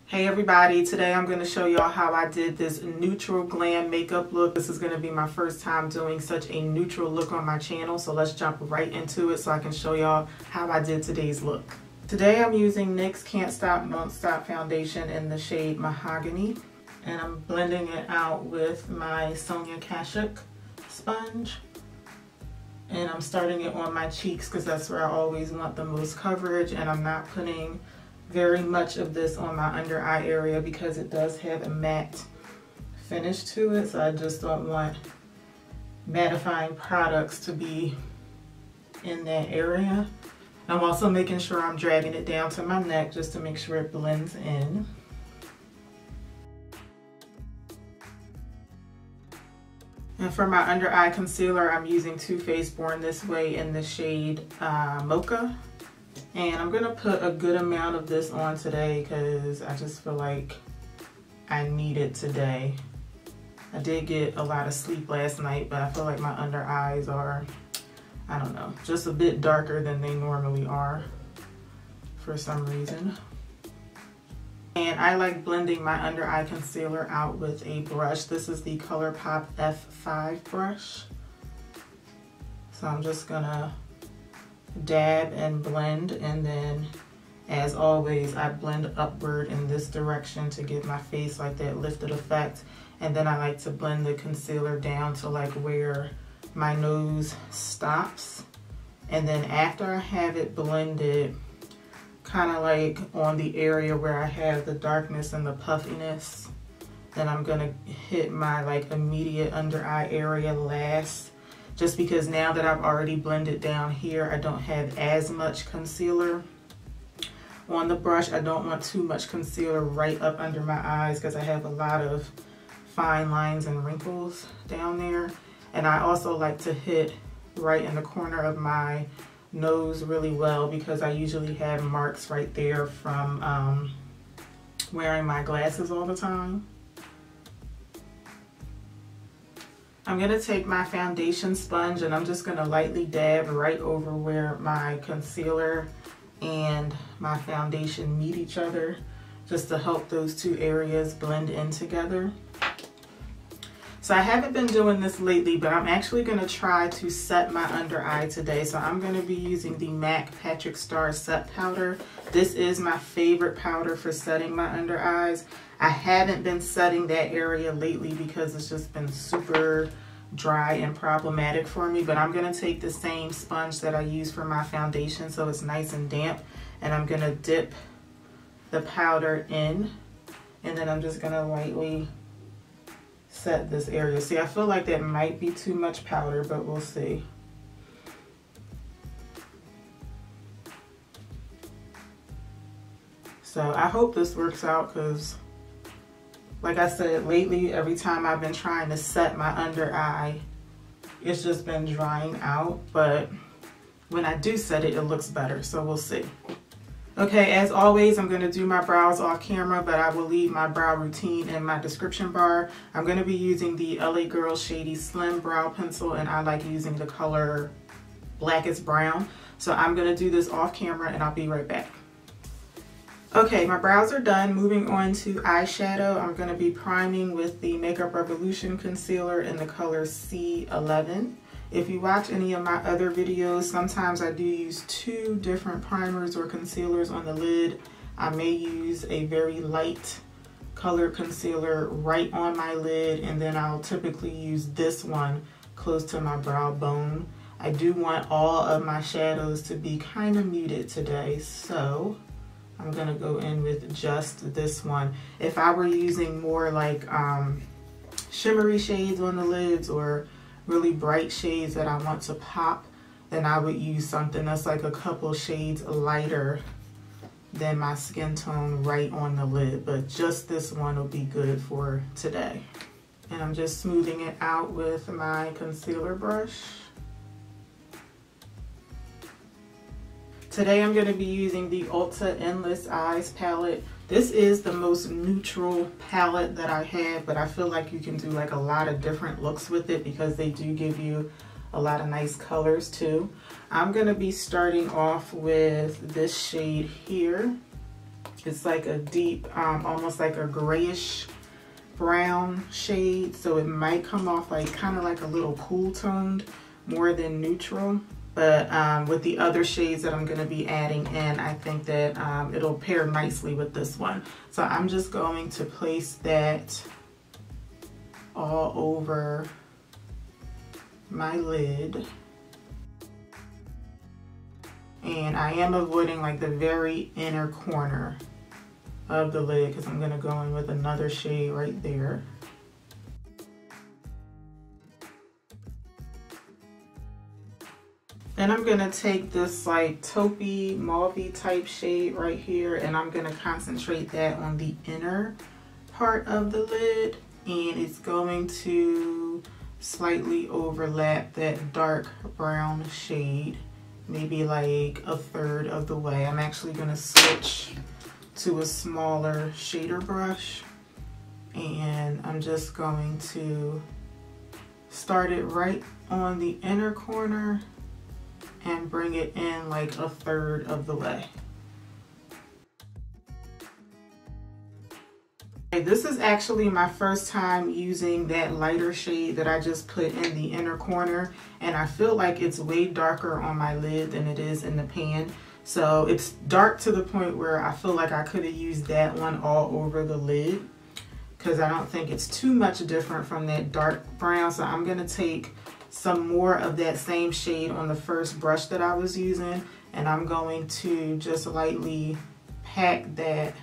Hey everybody, today I'm going to show y'all how I did this neutral glam makeup look. This is going to be my first time doing such a neutral look on my channel, so let's jump right into it so I can show y'all how I did today's look. Today I'm using NYX Can't Stop Won't Stop foundation in the shade Mahogany, and I'm blending it out with my Sonia Kashuk sponge. And I'm starting it on my cheeks because that's where I always want the most coverage, and I'm not putting very much of this on my under eye area because it does have a matte finish to it, so I just don't want mattifying products to be in that area. I'm also making sure I'm dragging it down to my neck just to make sure it blends in. And for my under eye concealer, I'm using Too Faced Born This Way in the shade Mocha. And I'm going to put a good amount of this on today because I just feel like I need it today. I did get a lot of sleep last night, but I feel like my under eyes are, I don't know, just a bit darker than they normally are for some reason. And I like blending my under eye concealer out with a brush. This is the ColourPop F5 brush. So I'm just going to dab and blend, and then as always I blend upward in this direction to give my face like that lifted effect, and then I like to blend the concealer down to like where my nose stops, and then after I have it blended kind of like on the area where I have the darkness and the puffiness, then I'm gonna hit my like immediate under eye area last. Just because now that I've already blended down here, I don't have as much concealer on the brush. I don't want too much concealer right up under my eyes because I have a lot of fine lines and wrinkles down there. And I also like to hit right in the corner of my nose really well because I usually have marks right there from wearing my glasses all the time. I'm going to take my foundation sponge and I'm just going to lightly dab right over where my concealer and my foundation meet each other, just to help those two areas blend in together. So I haven't been doing this lately, but I'm actually going to try to set my under eye today. So I'm going to be using the MAC PatrickStarrr Set Powder. This is my favorite powder for setting my under eyes. I haven't been setting that area lately because it's just been super dry and problematic for me, but I'm going to take the same sponge that I use for my foundation so it's nice and damp, and I'm going to dip the powder in, and then I'm just going to lightly set this area. See, I feel like that might be too much powder, but we'll see. So I hope this works out because, like I said, lately, every time I've been trying to set my under eye, it's just been drying out. But when I do set it, it looks better. So we'll see. Okay, as always, I'm going to do my brows off camera, but I will leave my brow routine in my description bar. I'm going to be using the LA Girl Shady Slim Brow Pencil, and I like using the color Blackest Brown. So I'm going to do this off camera, and I'll be right back. Okay, my brows are done. Moving on to eyeshadow, I'm going to be priming with the Makeup Revolution concealer in the color C11. If you watch any of my other videos, sometimes I do use two different primers or concealers on the lid. I may use a very light color concealer right on my lid, and then I'll typically use this one close to my brow bone. I do want all of my shadows to be kind of muted today, so I'm gonna go in with just this one. If I were using more like shimmery shades on the lids or really bright shades that I want to pop, then I would use something that's like a couple shades lighter than my skin tone right on the lid. But just this one will be good for today. And I'm just smoothing it out with my concealer brush. Today I'm going to be using the Ulta Endless Eyes palette. This is the most neutral palette that I have, but I feel like you can do like a lot of different looks with it because they do give you a lot of nice colors too. I'm going to be starting off with this shade here. It's like a deep, almost like a grayish brown shade. So it might come off like kind of like a little cool toned more than neutral. But with the other shades that I'm going to be adding in, I think that it'll pair nicely with this one. So I'm just going to place that all over my lid. And I am avoiding like the very inner corner of the lid because I'm going to go in with another shade right there. Then I'm gonna take this like taupey, mauvey type shade right here, and I'm gonna concentrate that on the inner part of the lid, and it's going to slightly overlap that dark brown shade, maybe like a third of the way. I'm actually gonna switch to a smaller shader brush, and I'm just going to start it right on the inner corner and bring it in like a third of the way. Okay, this is actually my first time using that lighter shade that I just put in the inner corner, and I feel like it's way darker on my lid than it is in the pan. So it's dark to the point where I feel like I could have used that one all over the lid because I don't think it's too much different from that dark brown. So I'm gonna take some more of that same shade on the first brush that I was using, and I'm going to just lightly pack that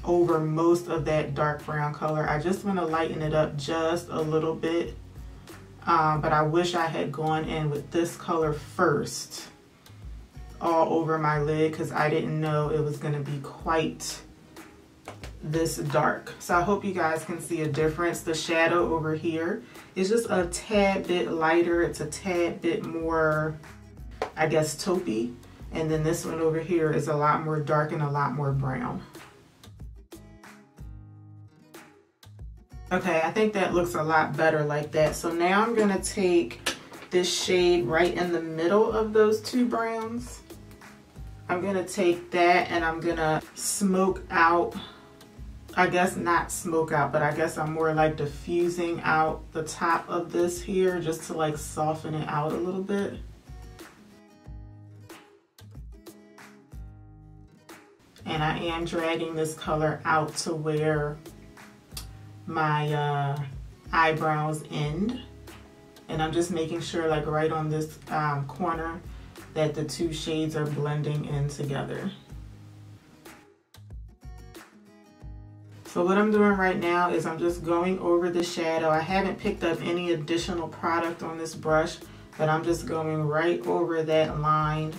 over most of that dark brown color. I just want to lighten it up just a little bit, but I wish I had gone in with this color first all over my lid because I didn't know it was going to be quite this dark. So I hope you guys can see a difference. The shadow over here is just a tad bit lighter. It's a tad bit more, I guess, taupey. And then this one over here is a lot more dark and a lot more brown. Okay, I think that looks a lot better like that. So now I'm gonna take this shade right in the middle of those two browns. I'm gonna take that and I'm gonna smoke out, I guess not smoke out, but I guess I'm more like diffusing out the top of this here just to like soften it out a little bit. And I am dragging this color out to where my eyebrows end. And I'm just making sure like right on this corner that the two shades are blending in together. So what I'm doing right now is I'm just going over the shadow. I haven't picked up any additional product on this brush, but I'm just going right over that line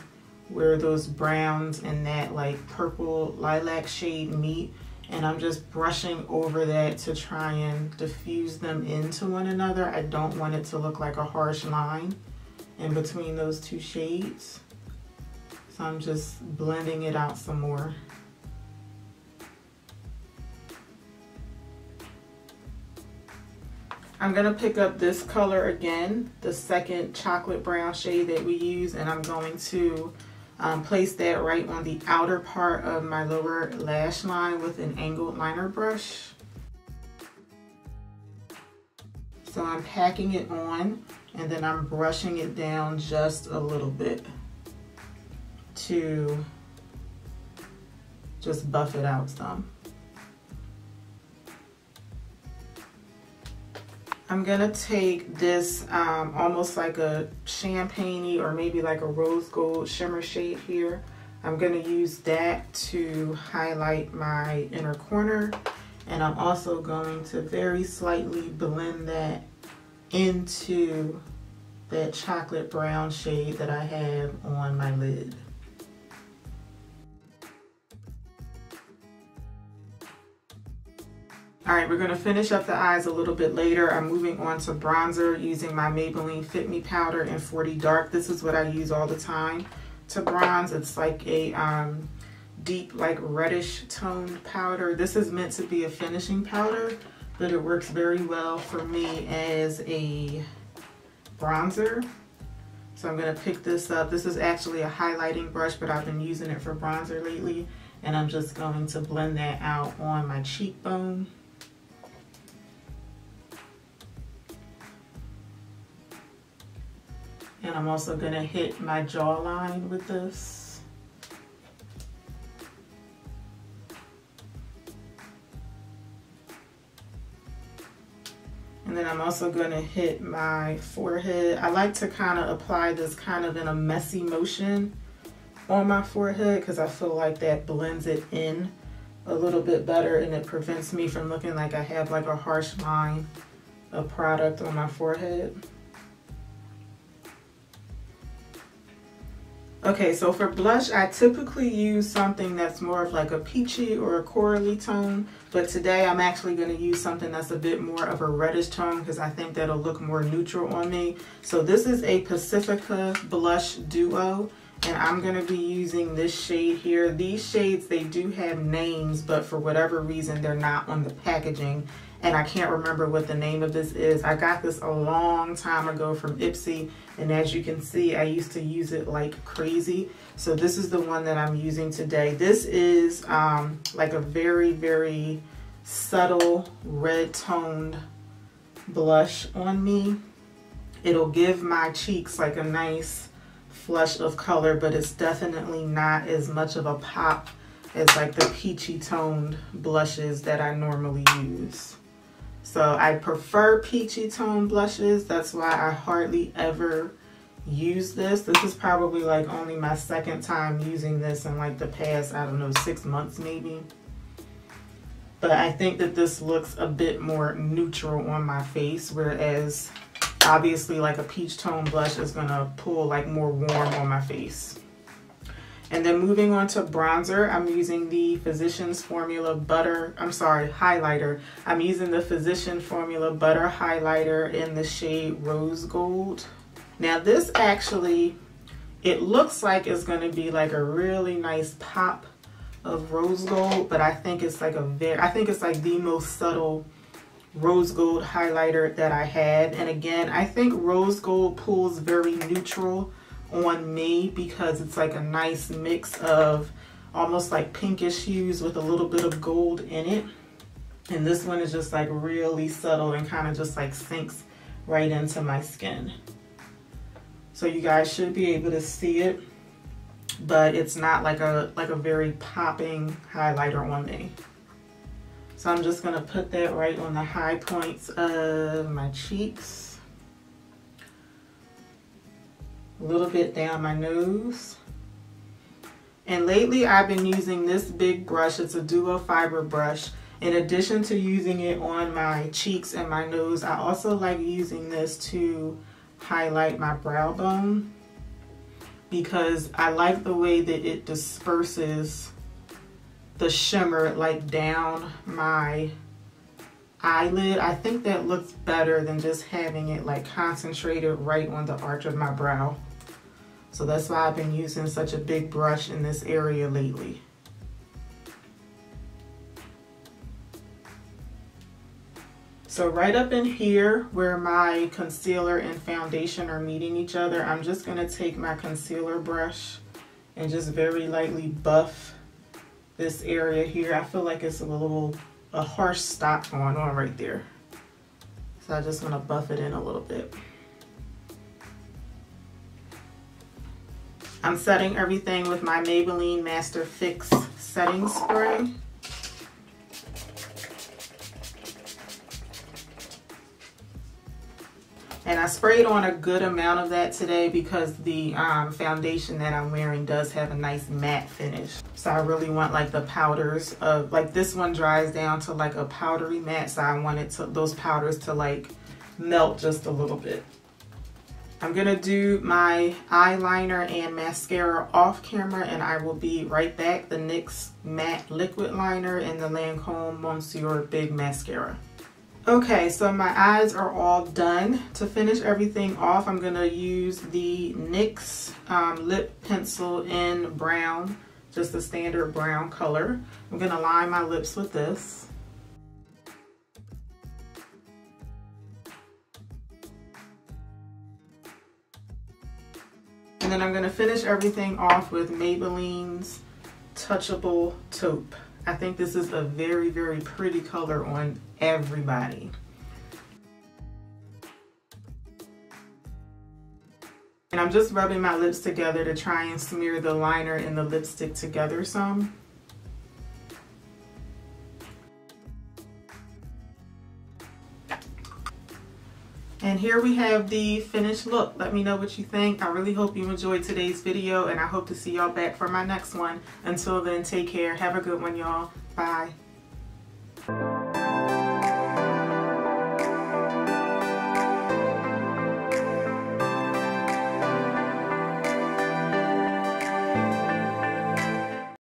where those browns and that like purple lilac shade meet. And I'm just brushing over that to try and diffuse them into one another. I don't want it to look like a harsh line in between those two shades. So I'm just blending it out some more. I'm gonna pick up this color again, the second chocolate brown shade that we use, and I'm going to place that right on the outer part of my lower lash line with an angled liner brush. So I'm packing it on and then I'm brushing it down just a little bit to just buff it out some. I'm gonna take this almost like a champagne-y or maybe like a rose gold shimmer shade here. I'm gonna use that to highlight my inner corner, and I'm also going to very slightly blend that into that chocolate brown shade that I have on my lid. All right, we're gonna finish up the eyes a little bit later. I'm moving on to bronzer using my Maybelline Fit Me powder in 40 Dark. This is what I use all the time to bronze. It's like a deep, like reddish toned powder. This is meant to be a finishing powder, but it works very well for me as a bronzer. So I'm gonna pick this up. This is actually a highlighting brush, but I've been using it for bronzer lately. And I'm just going to blend that out on my cheekbone. And I'm also gonna hit my jawline with this. And then I'm also gonna hit my forehead. I like to kind of apply this kind of in a messy motion on my forehead because I feel like that blends it in a little bit better and it prevents me from looking like I have like a harsh line of product on my forehead. Okay, so for blush, I typically use something that's more of like a peachy or a corally tone, but today I'm actually going to use something that's a bit more of a reddish tone because I think that'll look more neutral on me. So this is a Pacifica Blush Duo, and I'm going to be using this shade here. These shades, they do have names, but for whatever reason, they're not on the packaging. And I can't remember what the name of this is. I got this a long time ago from Ipsy, and as you can see, I used to use it like crazy. So this is the one that I'm using today. This is like a very, very subtle red toned blush on me. It'll give my cheeks like a nice flush of color, but it's definitely not as much of a pop as like the peachy toned blushes that I normally use. So I prefer peachy tone blushes. That's why I hardly ever use this. This is probably like only my second time using this in like the past, I don't know, 6 months maybe. But I think that this looks a bit more neutral on my face, whereas obviously like a peach tone blush is gonna pull like more warm on my face. And then moving on to bronzer, I'm using the Physicians Formula highlighter. I'm using the Physician Formula Butter Highlighter in the shade Rose Gold. Now this actually, it looks like it's gonna be like a really nice pop of rose gold, but I think it's like the most subtle rose gold highlighter that I had. And again, I think rose gold pulls very neutral on me because it's like a nice mix of almost like pinkish hues with a little bit of gold in it. And this one is just like really subtle and kind of just like sinks right into my skin. So you guys should be able to see it, but it's not like a very popping highlighter on me. So I'm just gonna put that right on the high points of my cheeks. A little bit down my nose. And lately I've been using this big brush. It's a duo fiber brush. In addition to using it on my cheeks and my nose, I also like using this to highlight my brow bone because I like the way that it disperses the shimmer like down my eyelid. I think that looks better than just having it like concentrated right on the arch of my brow. So that's why I've been using such a big brush in this area lately. So right up in here where my concealer and foundation are meeting each other, I'm just gonna take my concealer brush and just very lightly buff this area here. I feel like it's a harsh stop going on right there. So I just want to buff it in a little bit. I'm setting everything with my Maybelline Master Fix setting spray. And I sprayed on a good amount of that today because the foundation that I'm wearing does have a nice matte finish. So I really want like the powders of, like this one dries down to like a powdery matte, so I wanted those powders to like melt just a little bit. I'm gonna do my eyeliner and mascara off camera and I will be right back. The NYX Matte Liquid Liner and the Lancome Monsieur Big Mascara. Okay, so my eyes are all done. To finish everything off, I'm gonna use the NYX lip pencil in brown, just a standard brown color. I'm gonna line my lips with this. And then I'm gonna finish everything off with Maybelline's Touchable Taupe. I think this is a very, very pretty color on everybody. And I'm just rubbing my lips together to try and smear the liner and the lipstick together some. And here we have the finished look. Let me know what you think. I really hope you enjoyed today's video, and I hope to see y'all back for my next one. Until then, take care. Have a good one, y'all. Bye.